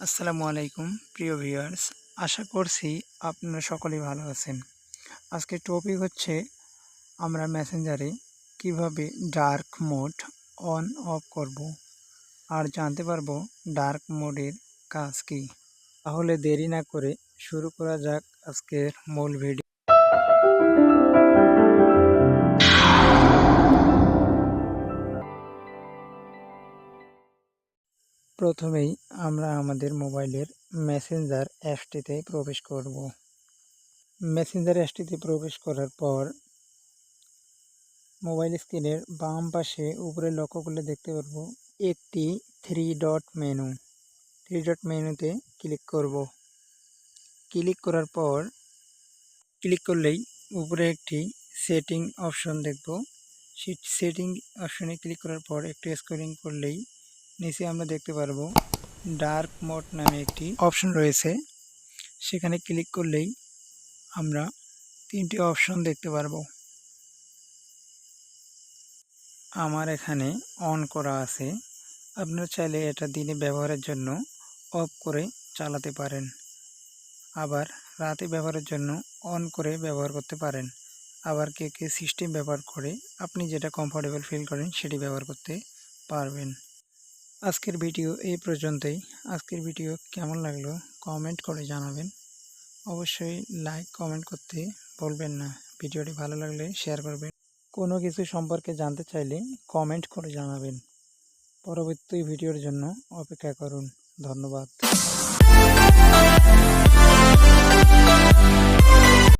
আসসালামু আলাইকুম প্রিয় ভিউয়ার্স, আশা করছি আপনারা সকলেই ভালো আছেন। আজকের টপিক হচ্ছে আমরা মেসেঞ্জারে কিভাবে ডার্ক মোড অন অফ করব আর জানতে পারবো ডার্ক মোডের কাজ কি। তাহলে দেরি না করে শুরু করা যাক আজকের মূল ভিডিও। প্রথমেই আমরা আমাদের মোবাইলের মেসেঞ্জার অ্যাপসটিতে প্রবেশ করব। মেসেঞ্জার অ্যাপসটিতে প্রবেশ করার পর মোবাইল স্ক্রিনের বাম পাশে উপরে লক্ষ্য করলে দেখতে পারবো একটি থ্রি ডট মেনুতে ক্লিক করব। ক্লিক করার পর ক্লিক করলেই উপরে একটি সেটিং অপশন দেখব। সেই সেটিং অপশনে ক্লিক করার পর একটু স্ক্রলিং করলেই নিচে আমরা দেখতে পারবো ডার্ক মোড নামে একটি অপশন রয়েছে। সেখানে ক্লিক করলেই আমরা তিনটি অপশন দেখতে পারবো। আমার এখানে অন করা আছে, আপনারা চাইলে এটা দিনে ব্যবহারের জন্য অফ করে চালাতে পারেন, আবার রাতে ব্যবহারের জন্য অন করে ব্যবহার করতে পারেন। আবার কে সিস্টেম ব্যবহার করে আপনি যেটা কমফোর্টেবল ফিল করেন সেটি ব্যবহার করতে পারবেন। আজকের ভিডিও এই পর্যন্তই। আজকের ভিডিও কেমন লাগলো কমেন্ট করে জানাবেন। অবশ্যই লাইক কমেন্ট করতে বলবেন না। ভিডিওটি ভালো লাগলে শেয়ার করবেন। কোনো কিছু সম্পর্কে জানতে চাইলে কমেন্ট করে জানাবেন। পরবর্তী ভিডিওর জন্য অপেক্ষা করুন। ধন্যবাদ।